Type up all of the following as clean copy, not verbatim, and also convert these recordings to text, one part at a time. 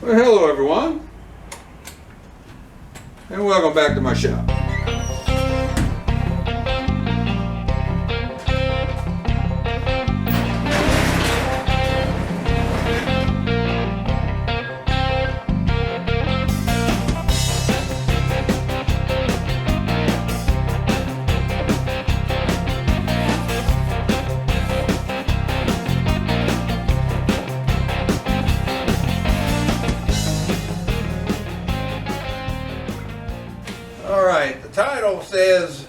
Well, hello everyone, and welcome back to my shop. Alright, the title says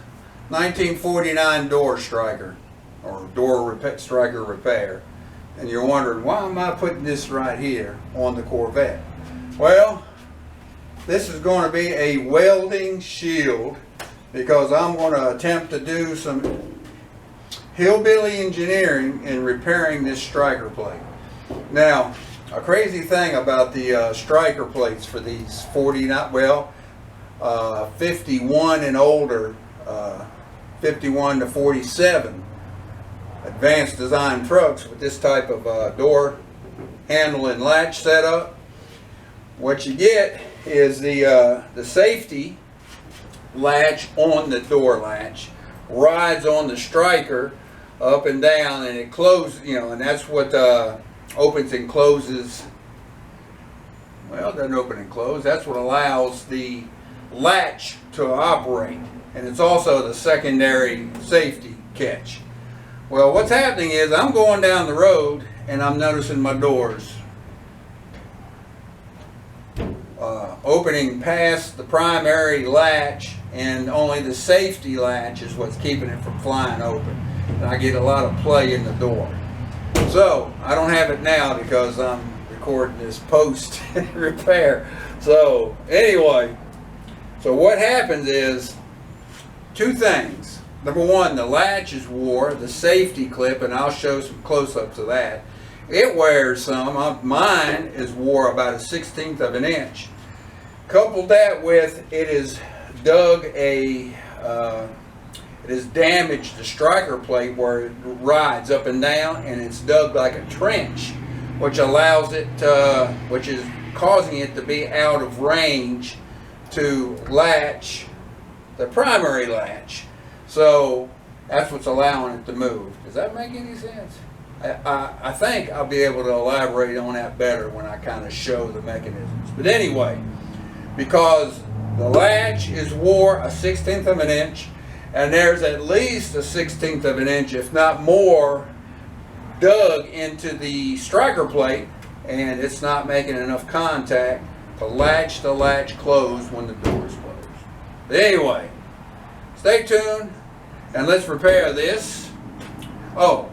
1949 door striker, or striker repair. And you're wondering, why am I putting this right here on the Corvette? Well, this is going to be a welding shield, because I'm going to attempt to do some hillbilly engineering in repairing this striker plate. Now, a crazy thing about the striker plates for these 51 and older, 51 to 47 advanced design trucks with this type of door handle and latch setup. What you get is the safety latch on the door latch rides on the striker up and down, and it closes, and that's what opens and closes. Well, it doesn't open and close. That's what allows the latch to operate, and it's also the secondary safety catch. Well, what's happening is I'm going down the road and I'm noticing my doors opening past the primary latch, and only the safety latch is what's keeping it from flying open, and I get a lot of play in the door. So I don't have it now because I'm recording this post repair. So anyway, so what happens is two things. Number one, the latch is wore, the safety clip, and I'll show some close-ups of that. It wears some. Mine is wore about 1/16 of an inch. Couple that with it has damaged the striker plate where it rides up and down, and it's dug like a trench, which allows it, which is causing it to be out of range to latch the primary latch. So that's what's allowing it to move. Does that make any sense? I think I'll be able to elaborate on that better when I kind of show the mechanisms. But anyway, because the latch is wore 1/16 of an inch, and there's at least 1/16 of an inch, if not more, dug into the striker plate, and it's not making enough contact to latch the latch closed when the door is closed. But anyway, stay tuned and let's repair this. Oh,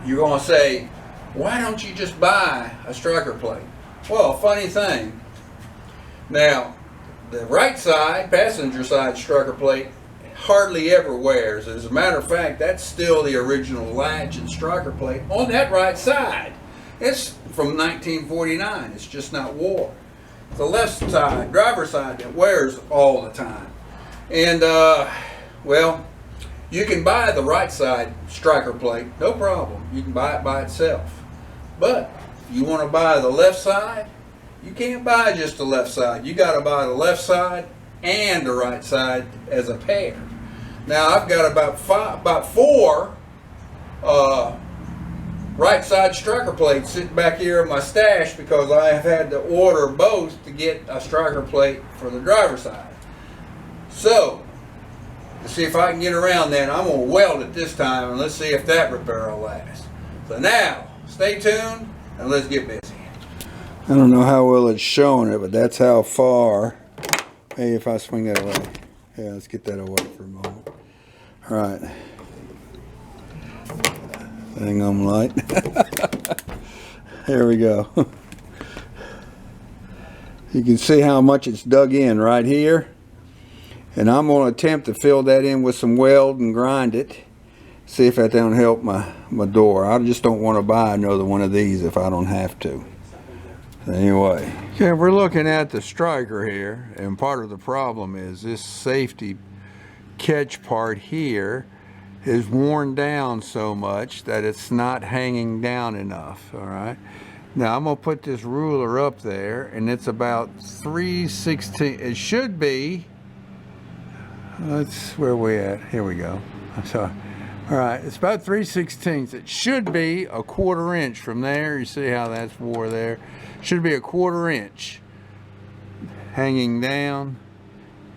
you're going to say, why don't you just buy a striker plate? Well, funny thing. Now, the right side, passenger side striker plate hardly ever wears. As a matter of fact, that's still the original latch and striker plate on that right side. It's from 1949. It's just not wore. The left side, driver's side, that wears all the time. And well, you can buy the right side striker plate, no problem. You can buy it by itself. But if you want to buy the left side, you can't buy just the left side. You got to buy the left side and the right side as a pair. Now I've got about four right side striker plates sitting back here in my stash, because I have had to order both to get a striker plate for the driver's side. So to see if I can get around that, I'm going to weld it this time, and let's see if that repair will last. So now, stay tuned and let's get busy. I don't know how well it's showing it, but that's how far. Hey, if I swing that away. Yeah, let's get that away for a moment. All right. Hang on, light. There we go. You can see how much it's dug in right here. And I'm going to attempt to fill that in with some weld and grind it. See if that don't help my door. I just don't want to buy another one of these if I don't have to. Anyway. Okay, we're looking at the striker here, and part of the problem is this safety catch part here is worn down so much that it's not hanging down enough, all right? Now I'm gonna put this ruler up there, and it's about 3/16. It should be. That's where we at. Here we go. So, all right, it's about 3/16. It should be a 1/4 inch from there. You see how that's wore there? Should be a 1/4 inch hanging down,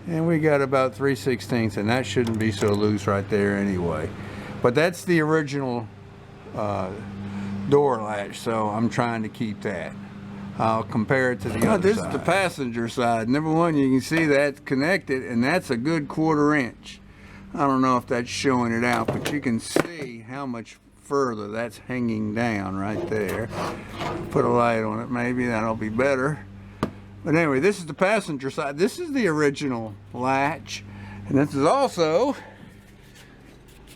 and we got about 3/16, and that shouldn't be so loose right there anyway. But that's the original door latch, so I'm trying to keep that. I'll compare it to the other side. This is the passenger side. Number one, you can see that's connected, and that's a good 1/4 inch. I don't know if that's showing it out, but you can see how much further that's hanging down right there. Put a light on it, maybe that'll be better. But anyway, this is the passenger side. This is the original latch, and this is also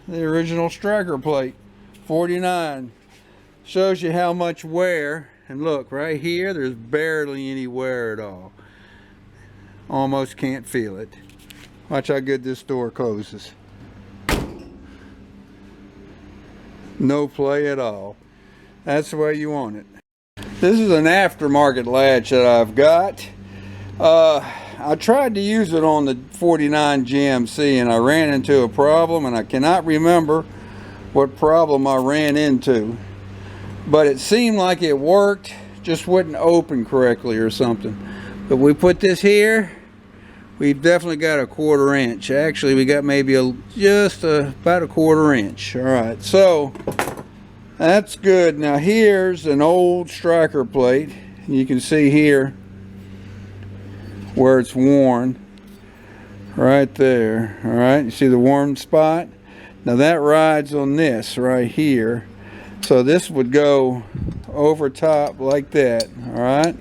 the original striker plate, 49. Shows you how much wear, and look right here, there's barely any wear at all. Almost can't feel it. Watch how good this door closes. No play at all. That's the way you want it. This is an aftermarket latch that I've got. I tried to use it on the 49 GMC, and I ran into a problem, and I cannot remember what problem I ran into. But it seemed like it worked, just wouldn't open correctly or something. But we put this here, we've definitely got a 1/4 inch. Actually, we got maybe just about a 1/4 inch. All right, so that's good. Now here's an old striker plate. You can see here where it's worn, right there. All right, you see the worn spot? Now that rides on this right here. So this would go over top like that, all right?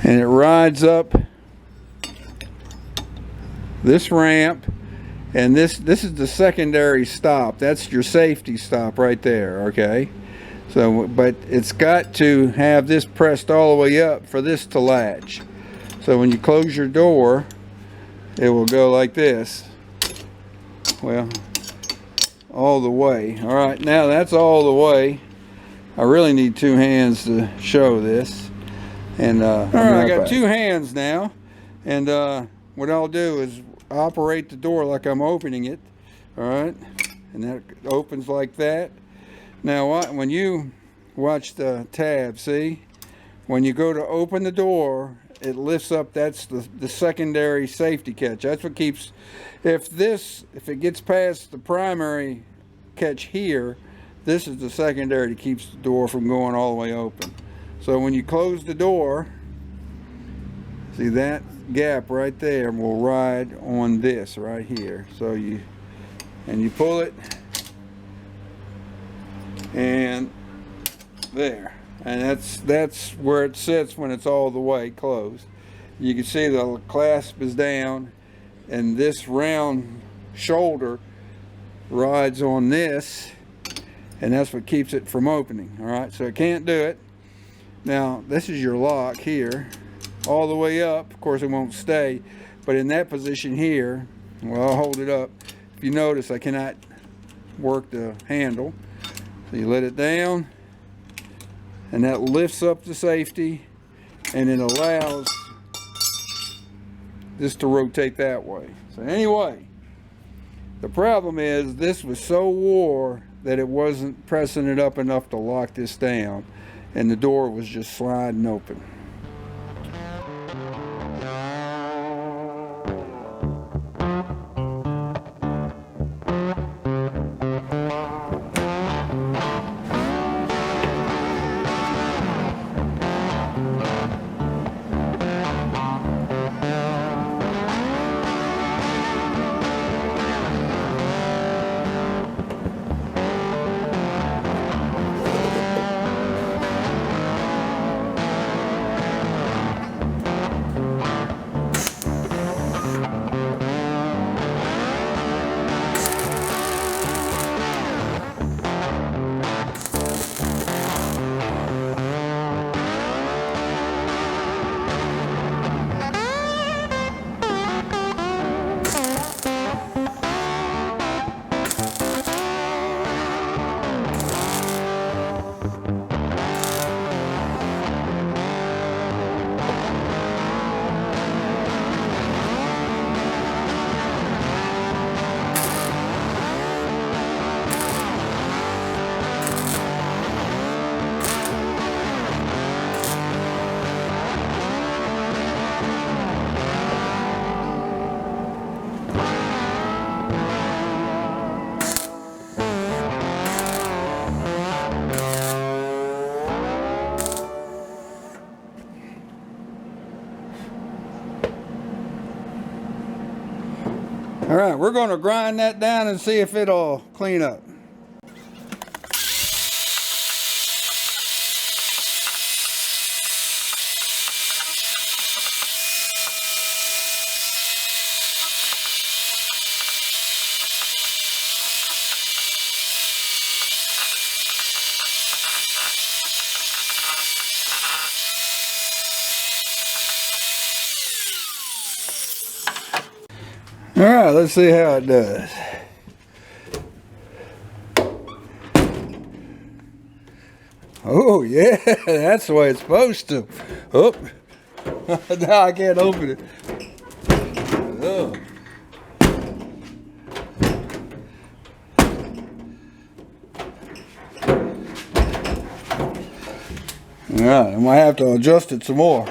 And it rides up this ramp, and this is the secondary stop. That's your safety stop right there, okay? So, but it's got to have this pressed all the way up for this to latch. So when you close your door, it will go like this. Well, all the way. All right, now that's all the way. I really need two hands to show this. And all right, I got two hands now, and what I'll do is operate the door like I'm opening it. All right, and that opens like that. Now when you watch the tab, see, when you go to open the door, it lifts up. That's the secondary safety catch. That's what keeps, if it gets past the primary catch here, this is the secondary that keeps the door from going all the way open. So when you close the door, see that gap right there will ride on this right here. So you pull it, and there. And that's where it sits when it's all the way closed. You can see the clasp is down, and this round shoulder rides on this, and that's what keeps it from opening. All right, so it can't do it. Now this is your lock here, all the way up. Of course it won't stay, but in that position here, well, I'll hold it up. If you notice, I cannot work the handle. So you let it down, and that lifts up the safety, and it allows this to rotate that way. So anyway, the problem is this was so wore that it wasn't pressing it up enough to lock this down, and the door was just sliding open. All right, we're going to grind that down and see if it'll clean up. All right, let's see how it does. Oh yeah, that's the way it's supposed to. Oh, now I can't open it. Oh. All right, I might have to adjust it some more.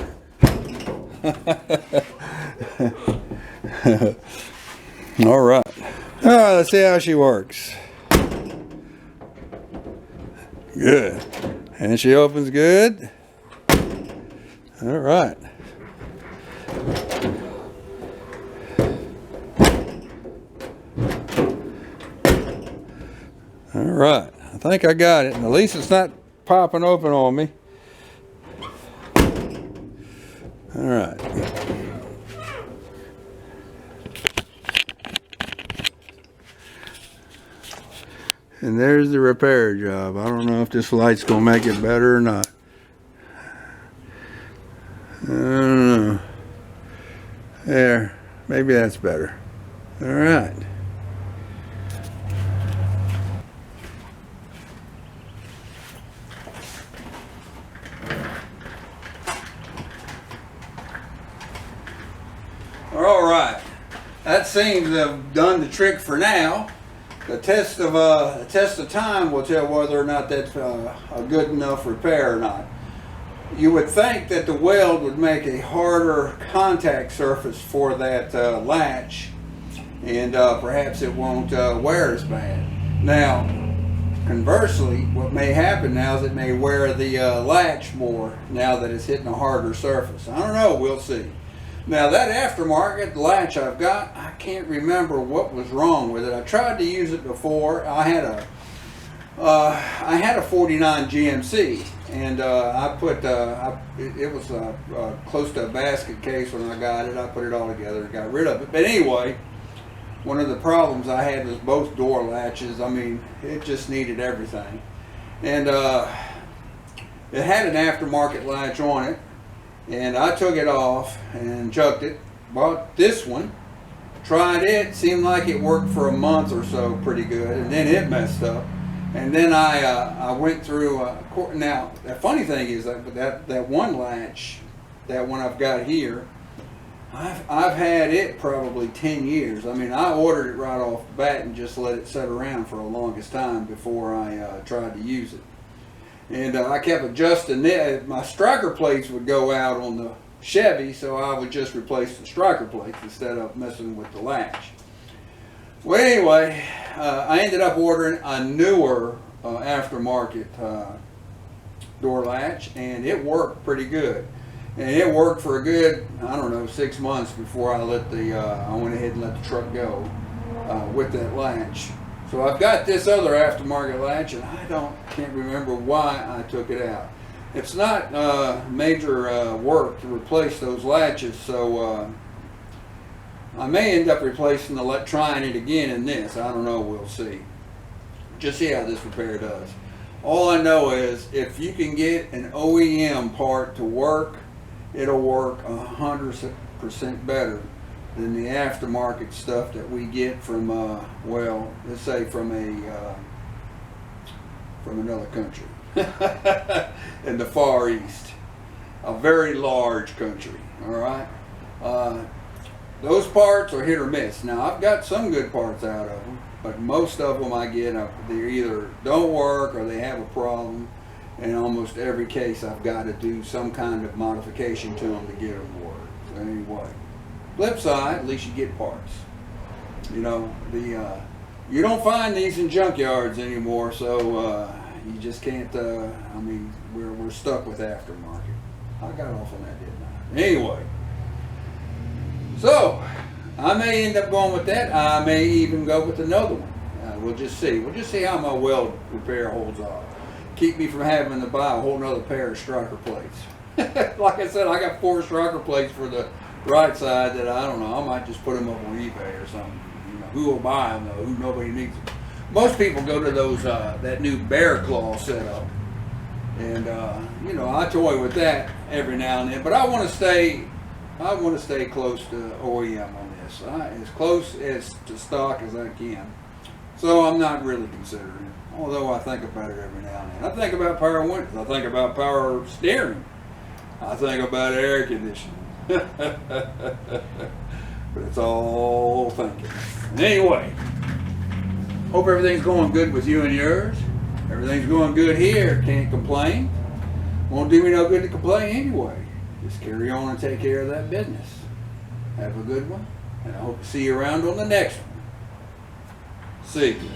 All right. All right, let's see how she works. Good. And she opens good. All right. All right. I think I got it. And at least it's not popping open on me. All right. And there's the repair job. I don't know if this light's gonna make it better or not. I don't know. There, maybe that's better. All right. All right. That seems to have done the trick for now. The test of time will tell whether or not that's a good enough repair or not. You would think that the weld would make a harder contact surface for that latch, and perhaps it won't wear as bad. Now, conversely, what may happen now is it may wear the latch more now that it's hitting a harder surface. I don't know, we'll see. Now that aftermarket latch I've got, I can't remember what was wrong with it. I tried to use it before. I had a 49 GMC, and I put it was close to a basket case when I got it. I put it all together and got rid of it. But anyway, one of the problems I had was both door latches. I mean, it just needed everything, and it had an aftermarket latch on it. And I took it off and chucked it, bought this one, tried it, seemed like it worked for a month or so pretty good, and then it messed up. And then I went through, now the funny thing is that one latch, that one I've got here, I've had it probably 10 years. I mean, I ordered it right off the bat and just let it sit around for the longest time before I tried to use it. And I kept adjusting it. My striker plates would go out on the Chevy, so I would just replace the striker plates instead of messing with the latch. Well, anyway, I ended up ordering a newer aftermarket door latch, and it worked pretty good. And it worked for a good, I don't know, 6 months before I went ahead and let the truck go with that latch. So I've got this other aftermarket latch, and I can't remember why I took it out. It's not major work to replace those latches, so I may end up trying it again in this. I don't know, we'll see. Just see how this repair does. All I know is if you can get an OEM part to work, it'll work 100% better than the aftermarket stuff that we get from, well, let's say from another country, in the Far East, a very large country. All right, those parts are hit or miss. Now I've got some good parts out of them, but most of them I get, they either don't work or they have a problem. In almost every case, I've got to do some kind of modification to them to get them to work. So anyway. Flip side, at least you get parts. You know, you don't find these in junkyards anymore, so you just can't. I mean, we're stuck with aftermarket. I got off on that, didn't I? Anyway, so I may end up going with that. I may even go with another one. We'll just see. We'll just see how my weld repair holds up. Keep me from having to buy a whole nother pair of striker plates. Like I said, I got 4 striker plates for the right side that I don't know. I might just put them up on eBay or something. You know, who will buy them though? Who nobody needs them. Most people go to those that new bear claw setup, and you know, I toy with that every now and then. But I want to stay close to OEM on this, as close as to stock as I can. So I'm not really considering it, although I think about it every now and then. I think about power windows. I think about power steering. I think about air conditioning. But it's all thinking. Anyway, hope everything's going good with you and yours. Everything's going good here. Can't complain. Won't do me no good to complain anyway. Just carry on and take care of that business. Have a good one, and I hope to see you around on the next one. See you.